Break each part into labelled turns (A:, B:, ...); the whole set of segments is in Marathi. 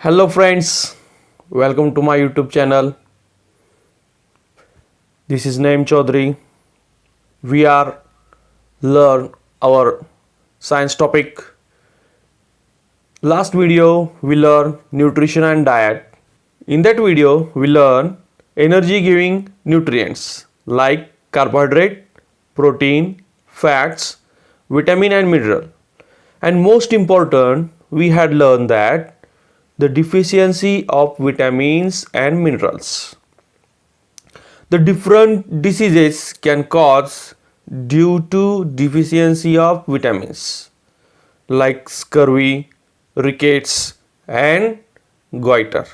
A: Hello friends, welcome to my YouTube channel. This is Naim Chaudhary. We are learn our science topic. Last video we learned nutrition and diet. In that video we learn energy giving nutrients like carbohydrate, protein, fats, vitamin and mineral. And most important, we had learned that the deficiency of vitamins and minerals. The different diseases can cause due to deficiency of vitamins like scurvy, rickets and goiter.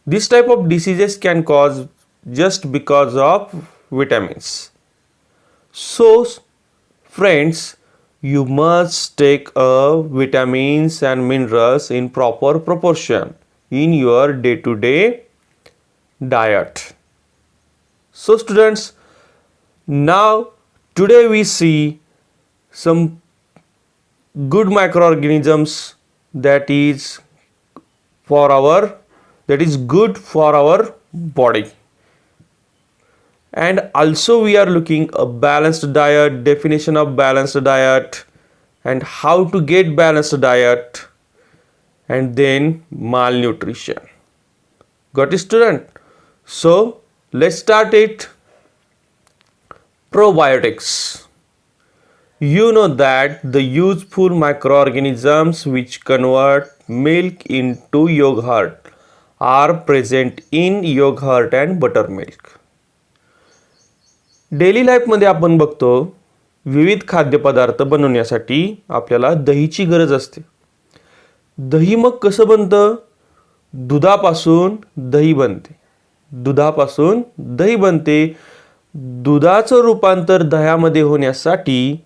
A: This type of diseases can cause just because of vitamins. So friends, you must take vitamins and minerals in proper proportion in your day-to-day diet. So students, now today we see some good microorganisms that is good for our body. And also we are looking a balanced diet, definition of balanced diet, and how to get balanced diet, and then malnutrition. Got it, student? So let's start it. Probiotics. You know that the useful microorganisms which convert milk into yogurt are present in yogurt and buttermilk. Daily लाईफमध्ये आपण बघतो विविध खाद्यपदार्थ बनवण्यासाठी आपल्याला दहीची गरज असते. दही मग कसं बनतं? दुधापासून दही बनते. दुधाचं रूपांतर दह्यामध्ये होण्यासाठी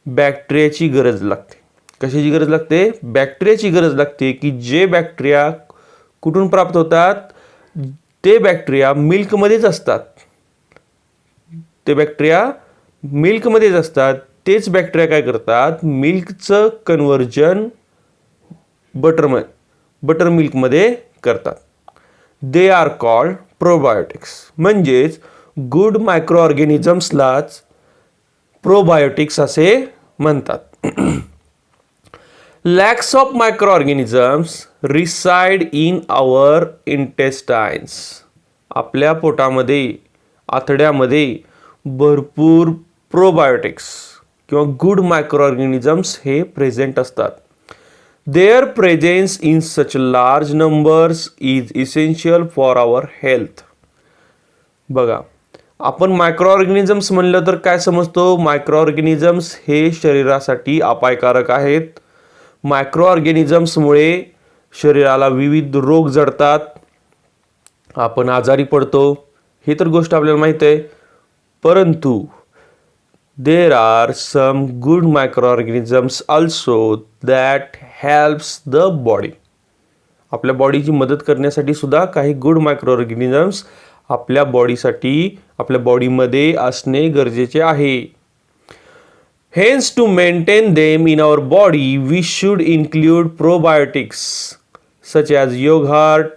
A: बॅक्टेरियाची गरज लागते. कशाची गरज लागते? बॅक्टेरियाची गरज लागते की जे बॅक्टेरिया कुठून प्राप्त होतात? ते बॅक्टेरिया मिल्कमध्येच असतात. तेच बॅक्टेरिया काय करतात? मिल्कचं कन्व्हर्जन बटर मिल्कमध्ये करतात. They are called probiotics. म्हणजेच गुड मायक्रोऑर्गॅनिझम्सलाच प्रोबायोटिक्स असे म्हणतात. Lakhs of microorganisms reside in our intestines. आपल्या पोटामध्ये, आतड्यामध्ये भरपूर प्रोबायोटिक्स किंवा गुड मायक्रोऑर्गॅनिझम्स हे प्रेझेंट असतात. Their presence in such large numbers is essential for our health. बघा, आपण मायक्रोऑर्गॅनिझम्स म्हणलं तर काय समजतो? मायक्रोऑर्गॅनिझम्स हे शरीरासाठी अपायकारक आहेत. मायक्रोऑर्गॅनिझम्समुळे शरीराला विविध रोग जडतात, आपण आजारी पडतो, हे तर गोष्ट आपल्याला माहीत आहे. परंतु there are some good microorganisms also that helps the body. आपल्या बॉडीची मदत करण्यासाठी सुद्धा काही गुड मायक्रोऑर्गॅनिझम्स आपल्या बॉडीसाठी, आपल्या बॉडीमध्ये असणे गरजेचे आहे. Hence, to maintain them in our body, we should include probiotics such as yogurt,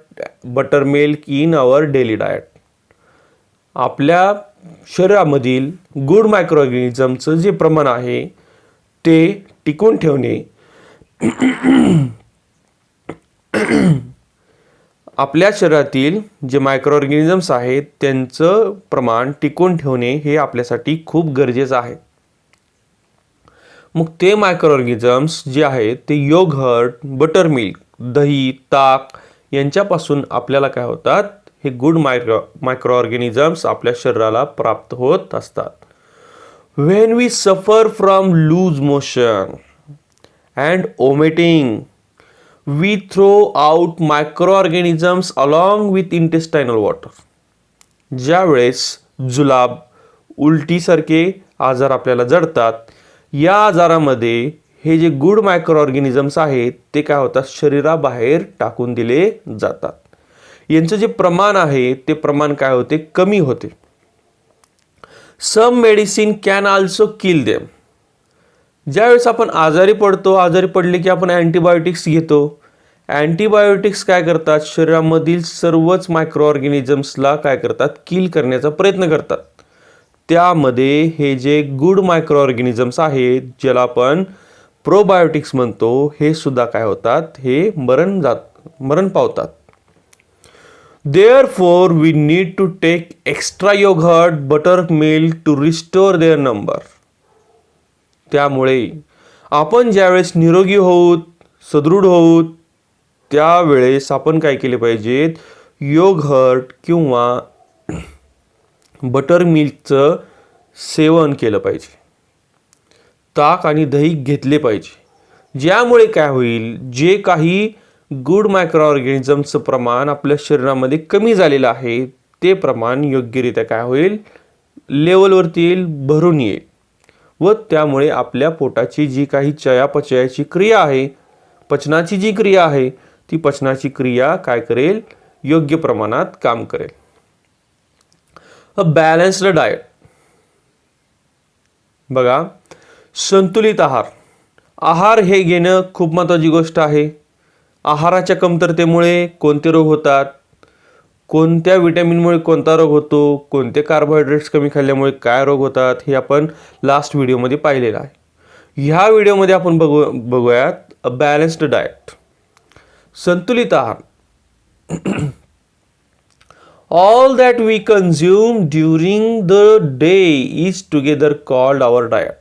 A: buttermilk in our daily diet. आपल्या शरीरामधील गुड मायक्रोऑर्गॅनिझमचं जे प्रमाण आहे ते टिकवून ठेवणे, आपल्या शरीरातील जे मायक्रोऑर्गॅनिझम्स आहेत त्यांचं प्रमाण टिकवून ठेवणे हे आपल्यासाठी खूप गरजेचं आहे. मग ते मायक्रोऑर्गॅनिझम्स जे आहेत ते योगर्ट, बटरमिल्क, दही, ताक यांच्यापासून आपल्याला काय होतात? हे गुड मायक्रोऑर्गॅनिझम्स आपल्या शरीराला प्राप्त होत असतात. When we suffer from loose motion and vomiting, we throw out microorganisms along with intestinal water. ज्यावेळेस जुलाब, उलटीसारखे आजार आपल्याला जडतात, या आजारामध्ये हे जे गुड मायक्रोऑर्गॅनिझम्स आहेत ते काय होतात? शरीराबाहेर टाकून दिले जातात. यांचं जे प्रमाण आहे ते प्रमाण काय होते? कमी होते. Some medicine can also kill them. ज्यावेळेस आपण आजारी पडतो, आजारी पडले की आपण अँटीबायोटिक्स घेतो. अँटीबायोटिक्स काय करतात, शरीरामधील सर्वच मायक्रो ऑर्गॅनिझम्सला काय करतात, किल करण्याचा प्रयत्न करतात. त्यामध्ये हे जे गुड मायक्रो ऑर्गॅनिझम्स आहेत, ज्याला आपण प्रोबायोटिक्स म्हणतो, हे सुद्धा काय होतात, हे मरण पावतात. Therefore, we need to take extra yogurt, buttermilk to restore their number. त्यामुळे आपण ज्यावेळेस निरोगी होऊत, सदृढ होऊत, त्यावेळेस आपण काय केले पाहिजेत, योगर्ट किंवा बटर मिल्कचं सेवन केलं पाहिजे. ताक आणि दही घेतले पाहिजे. ज्यामुळे काय होईल, जे काही गुड मायक्रो ऑर्गॅनिझमचं प्रमाण आपल्या शरीरामध्ये कमी झालेलं आहे, ते प्रमाण योग्यरित्या काय होईल, लेवलवरती येईल, भरून येईल. व त्यामुळे आपल्या पोटाची जी काही चयापचयाची क्रिया आहे, पचनाची जी क्रिया आहे, ती पचनाची क्रिया काय करेल, योग्य प्रमाणात काम करेल. अ बॅलन्स्ड डाएट. बघा, संतुलित आहार हे घेणं खूप महत्त्वाची गोष्ट आहे. आहाराच्या कमतरतेमुळे कोणते रोग होतात, कोणत्या विटॅमिनमुळे कोणता रोग होतो, कोणते कार्बोहायड्रेट्स कमी खाल्ल्यामुळे काय रोग होतात, हे आपण लास्ट व्हिडिओमध्ये पाहिलेलं आहे. ह्या व्हिडिओमध्ये आपण बघूयात अ बॅलन्स्ड डाएट, संतुलित आहार. All that we consume during the day is together called our diet.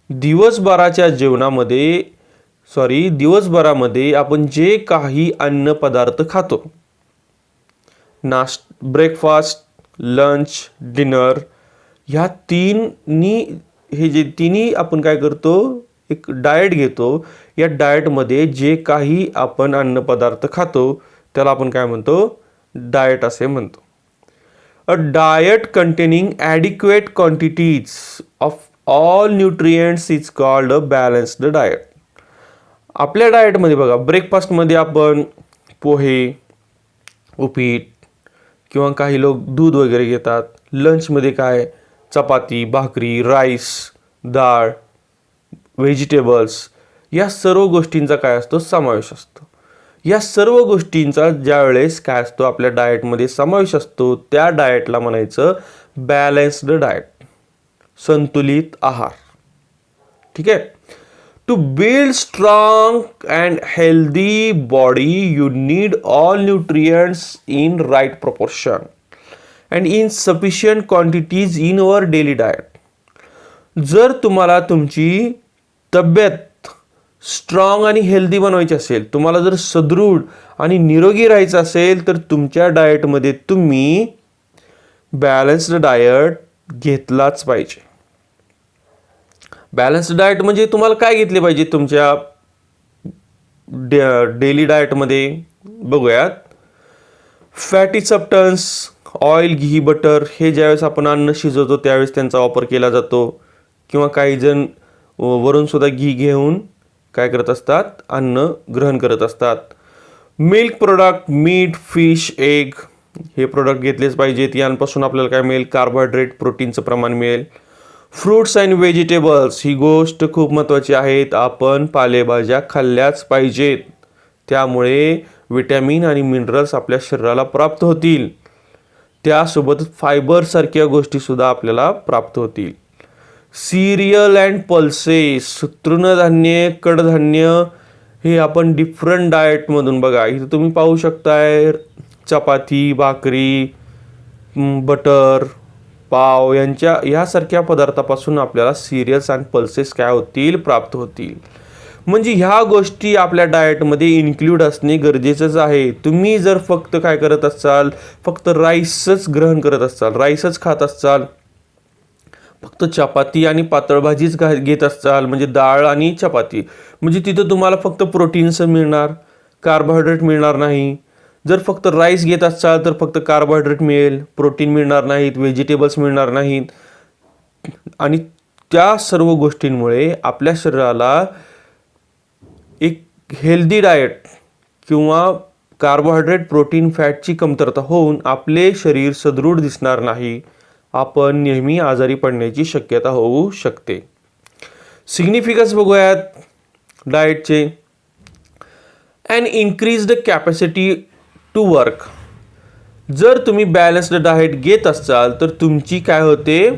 A: दिवसभरामध्ये आपण जे काही अन्न पदार्थ खातो, ब्रेकफास्ट, लंच, डिनर, ह्या तिन्ही आपण काय करतो, एक डाएट घेतो. या डाएटमध्ये जे काही आपण अन्न पदार्थ खातो, त्याला आपण काय म्हणतो, डाएट असे म्हणतो. A diet containing adequate quantities of all nutrients is called a balanced diet. आपल्या डाएटमध्ये बघा, ब्रेकफास्टमध्ये आपण पोहे, उपीट किंवा काही लोक दूध वगैरे घेतात. लंचमध्ये काय, चपाती, भाकरी, राईस, डाळ, व्हेजिटेबल्स, या सर्व गोष्टींचा काय असतो, समावेश असतो. या सर्व गोष्टींचा ज्यावेळेस काय असतो, आपल्या डाएटमध्ये समावेश असतो, त्या डाएटला म्हणायचं बॅलन्स्ड डाएट, संतुलित आहार. ठीक आहे. To build strong and healthy body you need all nutrients in right proportion and in sufficient quantities in our daily diet. जर तुम्हाला तुमची तब्येत स्ट्रॉंग आणि हेल्दी बनवायची असेल, तुम्हाला जर सदृढ आणि निरोगी राहायचं असेल, तर तुमच्या डाएटमध्ये तुम्ही बॅलन्स्ड डाएट घेतलाच पाहिजे. बॅलन्स्ड डाएट म्हणजे तुम्हाला काय घेतले पाहिजे तुमच्या डेली डाएटमध्ये, बघूयात. फॅटी सबस्टन्स, ऑइल, घी, बटर, हे ज्यावेळेस आपण अन्न शिजवतो त्यावेळेस त्यांचा वापर केला जातो. किंवा काही जण वरून सुद्धा घी घेऊन काय करत असतात, अन्न ग्रहण करत असतात. Milk product, meat, fish, egg, हे प्रोडक्ट घेतलेच पाहिजेत. यांपासून आपल्याला काय मिळेल, कार्बोहायड्रेट, प्रोटीनचं प्रमाण मिळेल. फ्रूट्स अँड व्हेजिटेबल्स, ही गोष्ट खूप महत्त्वाची आहे. आपण पालेभाज्या खाल्ल्याच पाहिजेत. त्यामुळे विटॅमिन आणि मिनरल्स आपल्या शरीराला प्राप्त होतील. त्यासोबत फायबरसारख्या गोष्टीसुद्धा आपल्याला प्राप्त होतील. सिरियल अँड पल्सेस, तृणधान्य, कडधान्य, हे आपण डिफरंट डाएटमधून बघा, इथं तुम्ही पाहू शकताय चपाती, भाकरी, बटर, पाव, ह्यासारख्या पदार्थापासून आपल्याला सिरियल्स अँड पल्सेस काय होतील, प्राप्त होतील. म्हणजे ह्या गोष्टी आपल्या डाएटमध्ये इन्क्लूड असणे गरजेचंच आहे. तुम्ही जर फक्त काय करत असाल, फक्त राईसच ग्रहण करत असाल, राईसच खात असाल, फक्त चपाती आणि पातळ भाजीच घेत असाल, म्हणजे डाळ आणि चपाती, म्हणजे तिथं तुम्हाला फक्त प्रोटीन्स मिळणार, कार्बोहायड्रेट मिळणार नाही. जर फक्त राईस घेत असाल तर फक्त कार्बोहायड्रेट मिळेल, प्रोटीन मिळणार नाहीत, व्हेजिटेबल्स मिळणार नाहीत. आणि त्या सर्व गोष्टींमुळे आपल्या शरीराला एक हेल्दी डाएट किंवा कार्बोहायड्रेट, प्रोटीन, फॅटची कमतरता होऊन आपले शरीर सदृढ दिसणार नाही. आपण नेहमी आजारी पडण्याची शक्यता होऊ शकते. सिग्निफिकन्स बघूयात डाएटचे. And increase the capacity to work. जर तुम्ही बॅलन्स्ड डाएट घेत असाल तर तुमची काय होते,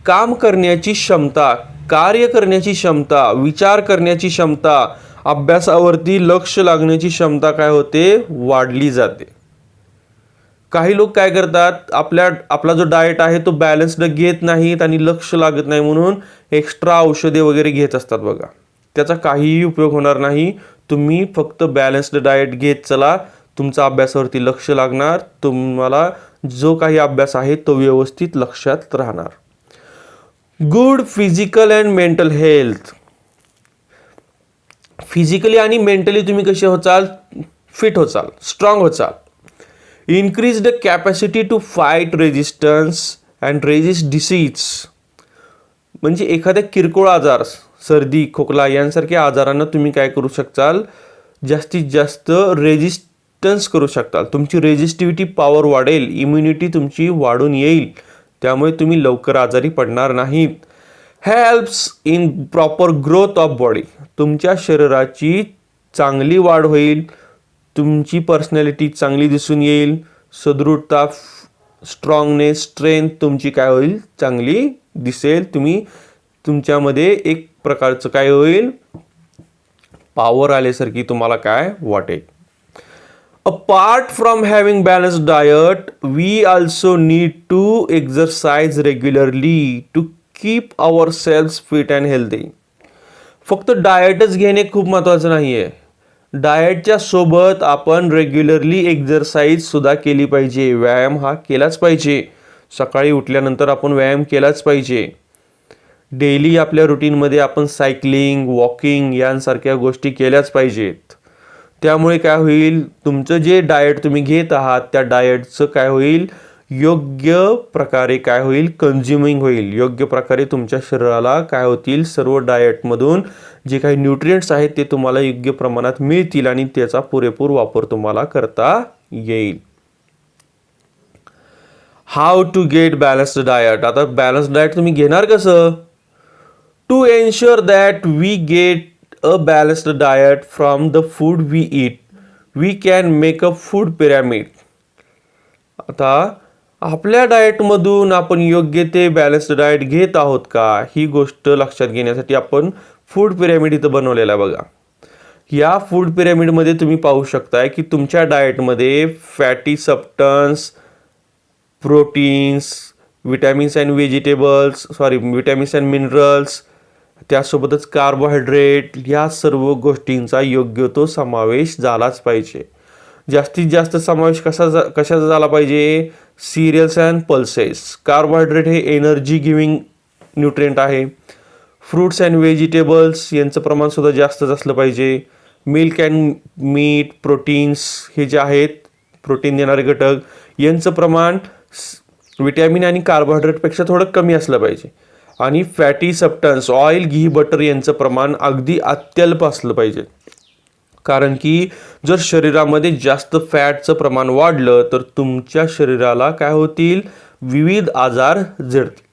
A: काम करण्याची क्षमता, कार्य करण्याची क्षमता, विचार करण्याची क्षमता, अभ्यासावरती लक्ष लागण्याची क्षमता काय होते, वाढली जाते. काही लोक काय करतात, आपला जो डाएट आहे तो बॅलन्स्ड घेत नाहीत आणि लक्ष लागत नाही म्हणून एक्स्ट्रा औषधे वगैरे घेत असतात बघा. त्याचा काहीही उपयोग होणार नाही. तुम्ही फक्त बॅलन्स्ड डाएट घेत चला, तुमचा अभ्यासावरती लक्ष लागणार, तुम्हाला जो काही अभ्यास आहे तो व्यवस्थित लक्षात राहणार. Good physical and mental health. Physically आणि मेंटली तुम्ही कसे होचाल, फिट होचाल, स्ट्रॉंग होचाल. Increase the capacity to fight resistance and resist disease. म्हणजे एखाद्या किरकोळ आजार, सर्दी, खोकला यांसारख्या आजारांना तुम्ही काय करू शकताल, जास्तीत जास्त रेजिस्टन्स करू शकताल. तुमची रेजिस्टिव्हिटी पॉवर वाढेल, इम्युनिटी तुमची वाढून येईल, त्यामुळे तुम्ही लवकर आजारी पडणार नाहीत. Helps in proper growth of body. तुमच्या शरीराची चांगली वाढ होईल, तुमची पर्सनॅलिटी चांगली दिसून येईल, सदृढता, स्ट्रॉंगनेस, स्ट्रेंथ तुमची काय होईल, चांगली दिसेल. तुमच्यामध्ये एक प्रकारचं काय होईल, पॉवर आल्यासारखी तुम्हाला काय वाटेल. Apart from having balanced diet, we also need to exercise regularly to keep ourselves fit and healthy. फक्त डाएटच घेणे खूप महत्त्वाचं नाही आहे. डाएटच्या सोबत आपण रेग्युलरली एक्झरसाइज सुद्धा केली पाहिजे. व्यायाम हा केलाच पाहिजे. सकाळी उठल्यानंतर आपण व्यायाम केलाच पाहिजे. डेली आपल्या रुटीनमध्ये आपण सायकलिंग, वॉकिंग यांसारख्या गोष्टी केल्याच पाहिजेत. त्यामुळे काय होईल, तुमचं जे डाएट तुम्ही घेत आहात त्या डाएटचं काय होईल, योग्य प्रकारे काय होईल, कन्झ्युमिंग होईल. योग्य प्रकारे तुमच्या शरीराला काय होतील, सर्व डाएटमधून जे काही न्यूट्रिएंट्स आहेत ते तुम्हाला योग्य प्रमाणात मिळतील आणि त्याचा पुरेपूर वापर तुम्हाला करता येईल. How to get balanced diet. आता बॅलन्स्ड डाएट तुम्ही घेणार कसं, to ensure that we get a balanced diet from the food we eat, we can make a food pyramid. आता आपल्या डाएटमधून आपण योग्य ते बॅलन्स्ड डाएट घेत आहोत का, ही गोष्ट लक्षात घेण्यासाठी आपण फूड पिरॅमिड इथं बनवलेला आहे बघा. या फूड पिरॅमिडमध्ये तुम्ही पाहू शकताय की तुमच्या डाएटमध्ये fatty substance, proteins, vitamins and vitamins and minerals, त्यासोबतच कार्बोहायड्रेट, या सर्व गोष्टींचा योग्य तो समावेश झालाच पाहिजे. जास्तीत जास्त समावेश कशाचा झाला पाहिजे, सिरियल्स अँड पल्सेस. कार्बोहायड्रेट हे एनर्जी गिविंग न्यूट्रिएंट आहे. फ्रूट्स अँड व्हेजिटेबल्स यांचं प्रमाण सुद्धा जास्तच असलं पाहिजे. मिल्क अँड मीट, प्रोटीन्स हे जे आहेत, प्रोटीन देणारे घटक, यांचं प्रमाण विटॅमिन आणि कार्बोहायड्रेटपेक्षा थोडं कमी असलं पाहिजे. आणि फॅटी सबस्टन्स, ऑइल, घी, बटर यांचं प्रमाण अगदी अत्यल्प असलं पाहिजे. कारण की जर शरीरामध्ये जास्त फॅटचं प्रमाण वाढलं तर तुमच्या शरीराला काय होतील, विविध आजार जडतील.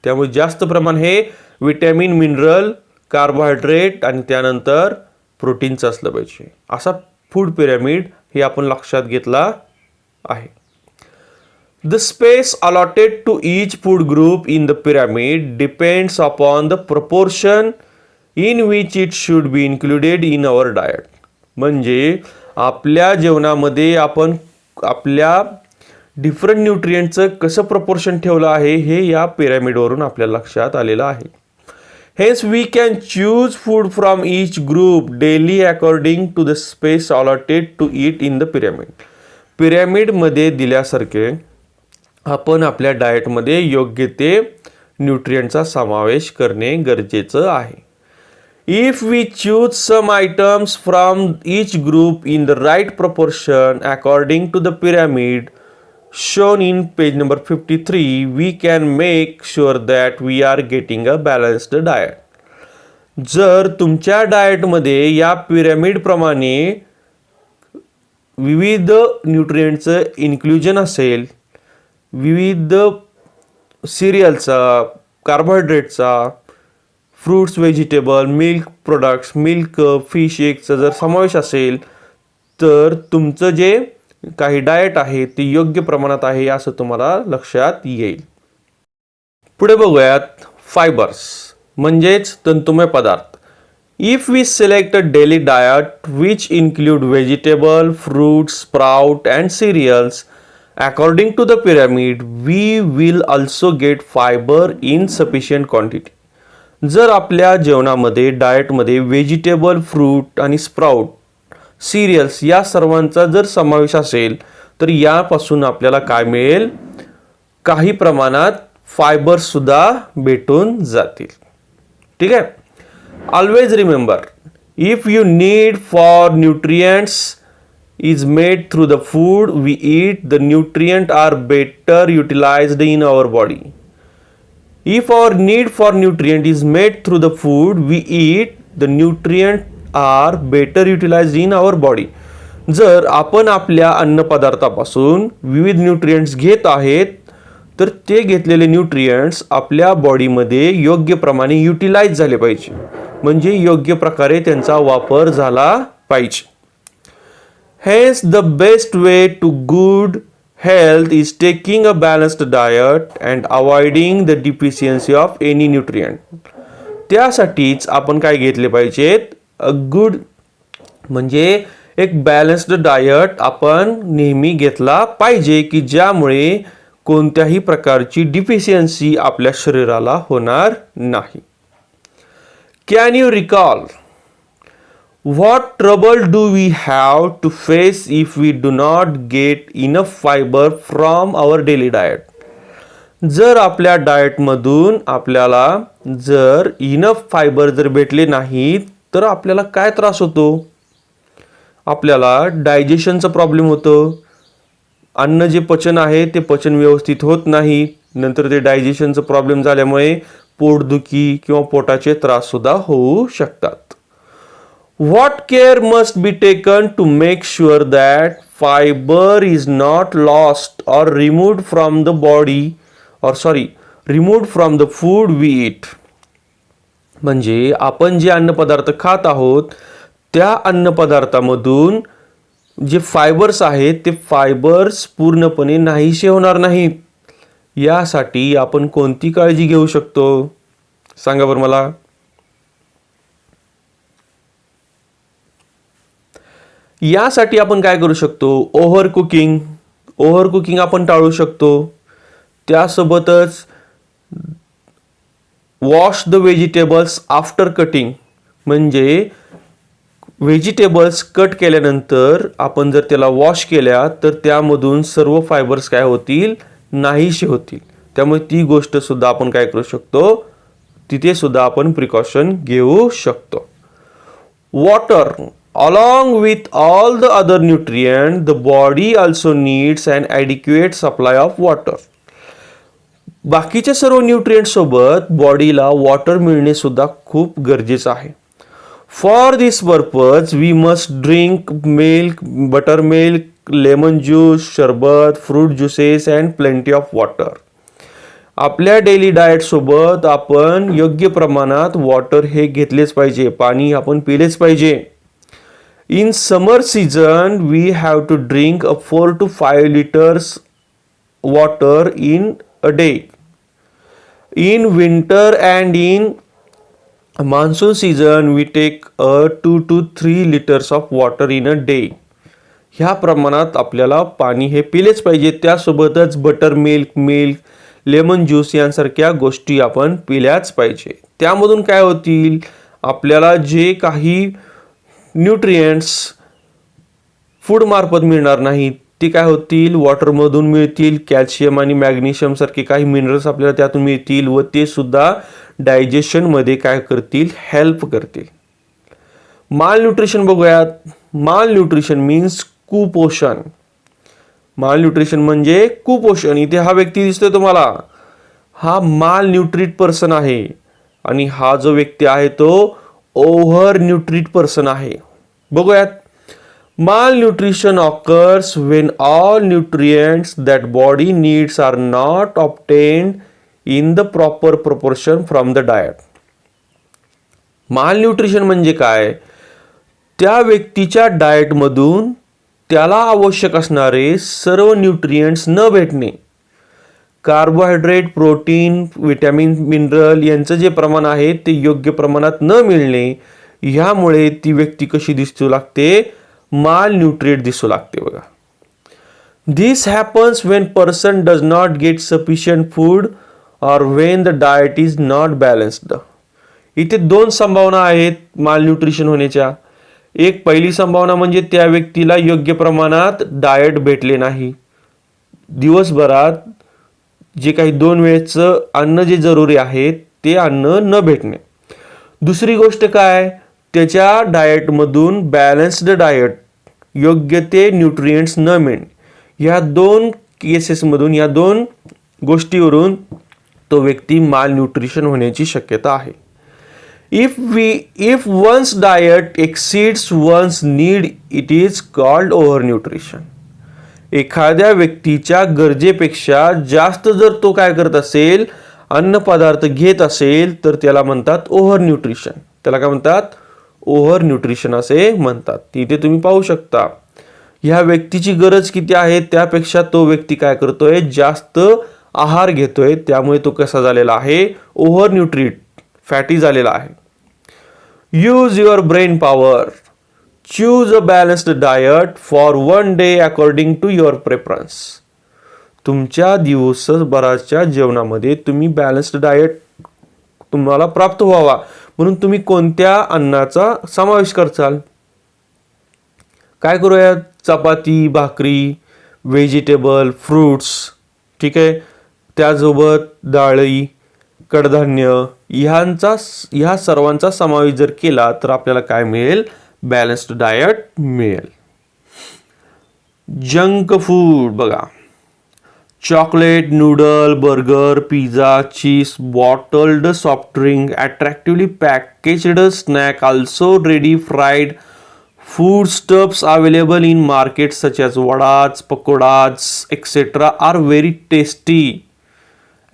A: त्यामुळे जास्त प्रमाण हे विटॅमिन, मिनरल, कार्बोहायड्रेट आणि त्यानंतर प्रोटीनचं असलं पाहिजे. असा फूड पिरॅमिड हे आपण लक्षात घेतला आहे. The space allotted to each food group in the pyramid depends upon the proportion in which it should be included in our diet. म्हणजे आपल्या जेवणामध्ये आपण आपल्या डिफरंट न्यूट्रिएंटचं कसं प्रपोर्शन ठेवलं आहे हे या पिरॅमिडवरून आपल्या लक्षात आलेलं आहे. Hence we can choose food from each group daily according to the space allotted to it in the pyramid. पिरॅमिडमध्ये दिल्यासारखे आपण आपल्या डाएटमध्ये योग्य ते न्यूट्रिएंटचा समावेश करणे गरजेचं आहे. If we choose some items from each group in the right proportion according to the pyramid shown in page number 53, we can make sure that we are getting a balanced diet. जर तुमच्या डाएटमध्ये या पिरॅमिडप्रमाणे विविध न्यूट्रिएंटचं इन्क्ल्युजन असेल, विविध सिरियलचा, कार्बोहायड्रेटचा, fruits, vegetable, milk products, milk, fish एगचा जर समावेश असेल तर तुमचं जे काही डाएट आहे ते योग्य प्रमाणात आहे असं तुम्हाला लक्षात येईल. पुढे बघूयात फायबर्स म्हणजेच तंतुमय पदार्थ. If we select a daily diet which include vegetable, fruits, sprout and cereals according to the pyramid, we will also get fiber in sufficient quantity. जर आपल्या जेवणामध्ये डाएटमध्ये व्हेजिटेबल, फ्रूट आणि स्प्राउट, सिरियल्स या सर्वांचा जर समावेश असेल तर यापासून आपल्याला काय मिळेल? काही प्रमाणात फायबर्स सुद्धा भेटून जातील. ठीक आहे. Always remember, if you need for nutrients is made through the food we eat, the nutrient are better utilized in our body. If our need for nutrient is made through the food we eat, the nutrient are better utilized in our body. जर आपण आपल्या अन्नपदार्थापासून विविध न्यूट्रिएंट्स घेत आहेत तर ते घेतलेले न्यूट्रिएंट्स आपल्या बॉडीमध्ये योग्य प्रमाणे युटिलाइज झाले पाहिजे, म्हणजे योग्य प्रकारे त्यांचा वापर झाला पाहिजे. Hence the best way to good health is taking a balanced diet and avoiding the deficiency of any nutrient. त्यासाठीच आपण काय घेतले पाहिजेत? अ गुड म्हणजे एक बॅलन्स्ड डायट आपण नेहमी घेतला पाहिजे की ज्यामुळे कोणत्याही प्रकारची डिफिशियन्सी आपल्या शरीराला होणार नाही. Can you recall what trouble do we have to face if we do not get enough fibre from our daily diet? जर आपल्या डाएटमधून आपल्याला जर इनफ फायबर जर भेटले नाहीत तर आपल्याला काय त्रास होतो? आपल्याला डायजेशनचा प्रॉब्लेम होतो. अन्न जे पचन आहे ते पचन व्यवस्थित होत नाही. नंतर ते डायजेशनचा प्रॉब्लेम झाल्यामुळे पोटदुखी किंवा पोटाचे त्रास सुद्धा होऊ शकतात. What care must be taken to make sure that fiber is not lost or removed from the body removed from the food we eat? म्हणजे आपण जे अन्नपदार्थ खात आहोत त्या अन्नपदार्थामधून जे फायबर्स आहेत ते फायबर्स पूर्णपणे नाहीसे होणार नाहीत. यासाठी आपण कोणती काळजी घेऊ शकतो सांगा बरं मला. यासाठी आपण काय करू शकतो? ओव्हर कुकिंग आपण टाळू शकतो. त्यासोबतच wash the vegetables after cutting, म्हणजे व्हेजिटेबल्स कट केल्यानंतर आपण जर त्याला वॉश केल्या तर त्यामधून सर्व फायबर्स काय होतील? नाहीसे होतील. त्यामुळे ती गोष्ट सुद्धा आपण काय करू शकतो? तिथे सुद्धा आपण प्रिकॉशन घेऊ शकतो. Water along with all the other nutrients, the body also needs an adequate supply of water. बाकीच्या सर्व न्यूट्रिएंट सोबत बॉडीला वॉटर मिळणे सुद्धा खूप गरजेचं आहे. For this purpose we must drink milk, butter milk, lemon juice, शरबत, fruit juices and plenty of water. आपल्या डेली डाएट सोबत आपण योग्य प्रमाणात वॉटर हे घेतलेच पाहिजे, पाणी आपण पिलेच पाहिजे. In summer season, we have to drink 4 to 5 liters water in a day. In winter and in monsoon season, we take 2 to 3 liters of water in a day. ह्या प्रमाणात आपल्याला पाणी हे पिलेच पाहिजे. त्यासोबतच बटर मिल्क, लेमन ज्यूस यांसारख्या गोष्टी आपण पिल्याच पाहिजे. त्यामधून काय होतील? आपल्याला जे काही न्यूट्रिएंट्स फूड मार्फत मिळणार नाहीत ते काय होतील? वॉटरमधून मिळतील. कॅल्शियम आणि मॅग्नेशियम सारखे काही मिनरल्स आपल्याला त्यातून मिळतील व ते सुद्धा डायजेशनमध्ये काय करतील? हेल्प करतील. माल न्यूट्रिशन बघूयात. माल न्यूट्रिशन मीन्स कुपोषण. माल न्यूट्रिशन म्हणजे कुपोषण. इथे हा व्यक्ती दिसतोय तुम्हाला, हा माल न्यूट्रिट पर्सन आहे आणि हा जो व्यक्ती आहे तो ओव्हर न्यूट्रिट पर्सन आहे. बघूयात. Malnutrition occurs when all nutrients that body needs are not obtained in the proper proportion from the diet. Malnutrition म्हणजे काय? त्या व्यक्तीच्या डाएटमधून त्याला आवश्यक असणारे सर्व न्यूट्रिएंट्स न भेटणे, कार्बोहायड्रेट, प्रोटीन, विटॅमिन, मिनरल यांचं जे प्रमाण आहे ते योग्य प्रमाणात न मिळणे, ह्यामुळे ती व्यक्ती कशी दिसू लागते? मालन्यूट्रिएट दिसू लागते बघा. This happens when person does not get sufficient food और when the diet is not balanced. इथे दोन संभावना आहेत मालन्यूट्रिशन होण्याच्या. एक पहिली संभावना म्हणजे त्या व्यक्तीला योग्य प्रमाणात डाएट भेटले नाही, दिवसभरात जे काही 2 वेळेचं अन्न जे जरुरी आहे ते अन्न न भेटणे. दुसरी गोष्ट काय? त्याच्या डाएटमधून बॅलन्स्ड डाएट, योग्य ते न्यूट्रिएंट्स न मिळणे. ह्या 2 केसेसमधून, या 2 गोष्टीवरून तो व्यक्ती मालन्यूट्रिशन होण्याची शक्यता आहे. If one's diet exceeds one's need, it is called overnutrition. एखाद्या व्यक्तीच्या गरजेपेक्षा जास्त जर तो काय करत असेल, अन्न पदार्थ घेत असेल, तर त्याला म्हणतात ओव्हर न्यूट्रिशन. त्याला काय म्हणतात? ओव्हर न्यूट्रिशन असे म्हणतात. तिथे तुम्ही पाहू शकता ह्या व्यक्तीची गरज किती आहे त्यापेक्षा तो व्यक्ती काय करतोय? जास्त आहार घेतोय. त्यामुळे तो कसा झालेला आहे? ओव्हर न्यूट्रीट, फॅटी झालेला आहे. Use your brain power. Choose a balanced diet for 1 day according to your preference. तुमच्या दिवसभराच्या जेवणामध्ये तुम्ही बॅलन्स्ड डायट तुम्हाला प्राप्त व्हावा म्हणून तुम्ही कोणत्या अन्नाचा समावेश करचाल? काय करूया? चपाती, भाकरी, व्हेजिटेबल, फ्रूट्स, ठीक आहे, त्यासोबत डाळी, कडधान्य, ह्या सर्वांचा समावेश जर केला तर आपल्याला काय मिळेल? बॅलन्स्ड डायट मिळेल. जंक फूड बघा, chocolate, noodle, burger, pizza, cheese, bottled soft drink, attractively packaged snack, also ready fried food stuffs available in markets such as vadas, pakoras, etc. are very tasty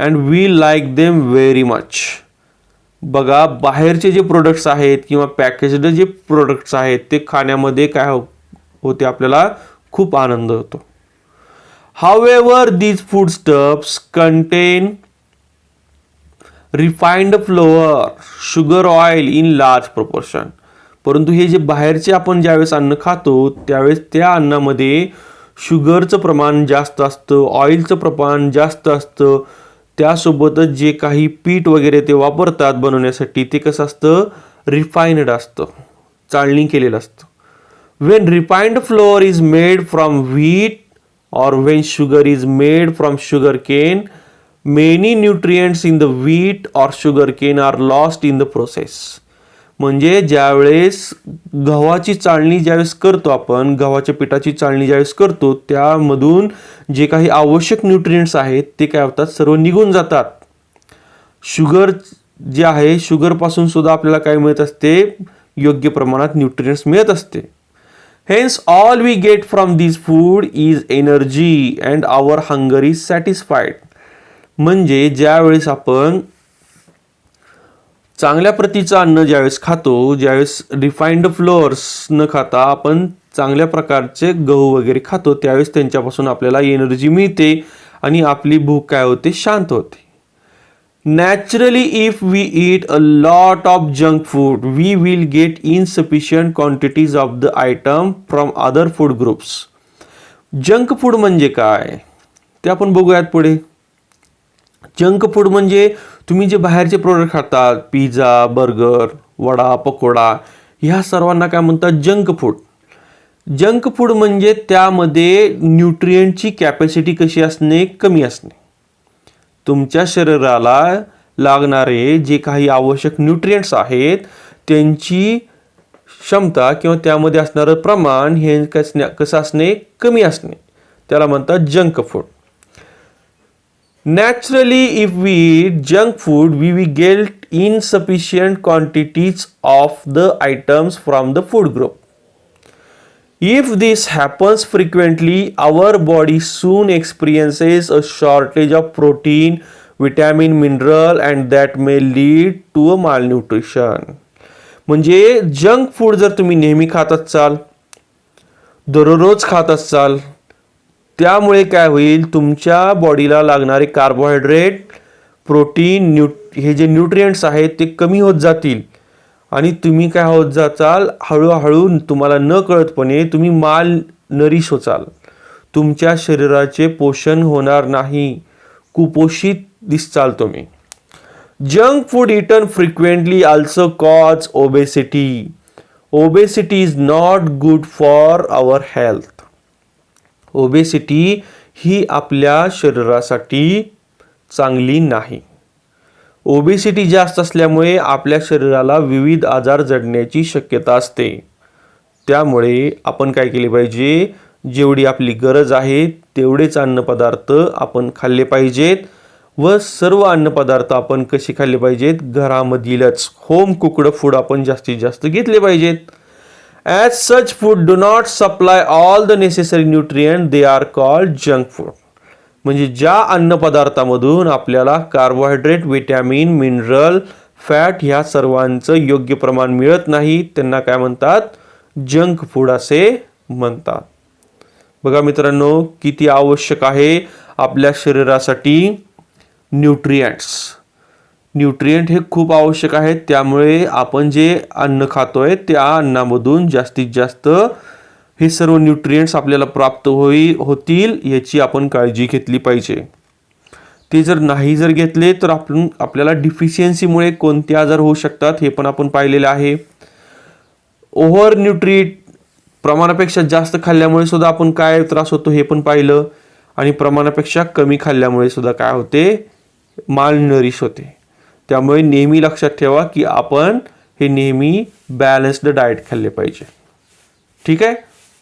A: and we like them very much. बघा, बाहेरचे जे प्रोडक्ट्स आहेत किंवा पॅकेज्ड जे प्रोडक्ट्स आहेत ते खाण्यामध्ये काय होते? आपल्याला खूप आनंद होतो. However, these food stuffs contain refined flour, sugar, oil in large proportion. परंतु हे जे बाहेरचे आपण ज्यावेळेस अन्न खातो त्यावेळेस त्या अन्नामध्ये शुगरचं प्रमाण जास्त असतं, ऑइलचं प्रमाण जास्त असतं. त्यासोबतच जे काही पीठ वगैरे ते वापरतात बनवण्यासाठी ते कसं असतं? रिफाइन्ड असतं, चाळणी केलेलं असतं. When refined flour is made from wheat और when sugar is made from sugar cane, many nutrients in the wheat और sugar cane are lost in the process. म्हणजे ज्यावेळेस गव्हाची चाळणी ज्यावेळेस करतो आपण, गव्हाच्या पिठाची चाळणी ज्यावेळेस करतो त्यामधून जे काही आवश्यक न्यूट्रिएंट्स आहेत ते काय होतात? सर्व निघून जातात. शुगर जे आहे, शुगरपासून सुद्धा आपल्याला काय मिळत असते? योग्य प्रमाणात न्यूट्रिएंट्स मिळत असते. Hence all we get from this food is energy and our hunger is satisfied. म्हणजे ज्यावेळेस आपण चांगल्या प्रतीचं अन्न ज्यावेळेस खातो, ज्यावेळेस रिफाइंड फ्लोअर्स न खाता आपण चांगल्या प्रकारचे गहू वगैरे खातो त्यावेळेस त्यांच्यापासून आपल्याला एनर्जी मिळते आणि आपली भूक काय होते? शांत होते. Naturally if we eat a lot of junk food we will get insufficient quantities of the item from other food groups. Junk food म्हणजे काय ते आपण बघूयात पुढे. जंक फूड म्हणजे तुम्ही जे बाहेरचे प्रोडक्ट खातात, पिझ्झा, बर्गर, वडा, पकोडा, ह्या सर्वांना काय म्हणतात? Junk food. जंक फूड म्हणजे त्यामध्ये न्यूट्रिएंटची कॅपॅसिटी कशी असणे? कमी असणे. तुमच्या शरीराला लागणारे जे काही आवश्यक न्यूट्रिएंट्स आहेत त्यांची क्षमता किंवा त्यामध्ये असणारं प्रमाण हे कसं असणे? कमी असणे. त्याला म्हणतात junk food. Naturally, if we eat junk food, we will get insufficient quantities of the items from the food group. If this happens frequently, our body soon experiences a shortage of protein, vitamin, mineral, and that may lead to a malnutrition. म्हणजे जंक फूड जर तुम्ही नेहमी खात असाल, दररोज खात असाल, त्यामुळे काय होईल, तुमच्या बॉडीला लागणारे कार्बोहायड्रेट, प्रोटीन, हे जे न्यूट्रिएंट्स आहेत ते कमी होत जातील आणि तुम्ही काय होत जाचाल, हळूहळू तुम्हाला न कळतपणे तुम्ही माल नरिश होचाल. तुमच्या शरीराचे पोषण होणार नाही, कुपोषित दिसचाल तुम्ही. Junk food eaten frequently also cause obesity. Obesity is not good for our health. Obesity ही आपल्या शरीरासाठी चांगली नाही. ओबेसिटी जास्त असल्यामुळे आपल्या शरीराला विविध आजार जडण्याची शक्यता असते. त्यामुळे आपण काय केले पाहिजे, जेवढी आपली गरज आहे तेवढेच अन्नपदार्थ आपण खाल्ले पाहिजेत व सर्व अन्नपदार्थ आपण कसे खाल्ले पाहिजेत, घरामधीलच होम कुक्ड फूड आपण जास्तीत जास्त घेतले पाहिजेत. As such food do not supply all the necessary nutrients, they are called junk food. म्हणजे ज्या अन्नपदार्थामधून आपल्याला कार्बोहायड्रेट, विटॅमिन, मिनरल, फॅट ह्या सर्वांचं योग्य प्रमाण मिळत नाही, त्यांना काय म्हणतात, जंक फूड असे म्हणतात. बघा मित्रांनो, किती आवश्यक आहे आपल्या शरीरासाठी न्यूट्रिएंट हे खूप आवश्यक आहेत. त्यामुळे आपण जे अन्न खातोय त्या अन्नामधून जास्तीत जास्त हे सर्व न्यूट्रिएंट्स आपल्याला प्राप्त होतील याची आपण काळजी घेतली पाहिजे. ते जर नाही घेतले तर आपल्याला डिफिशियन्सीमुळे कोणते आजार होऊ शकतात हे पण आपण पाहिलेले आहे. ओव्हर न्यूट्रिट प्रमाणापेक्षा जास्त खाल्ल्यामुळे सुद्धा आपण काय त्रास होतो हे पण पाहिलं आणि प्रमाणापेक्षा कमी खाल्ल्यामुळे सुद्धा काय होते, मालनरिश होते. त्यामुळे नेहमी लक्षात ठेवा की आपण हे नेहमी बॅलन्स्ड डाएट खाल्ले पाहिजे. ठीक आहे.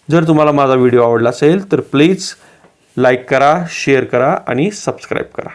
A: जर तुम्हाला माझा व्हिडिओ आवडला असेल तर प्लीज लाईक करा, शेअर करा आणि सबस्क्राईब करा.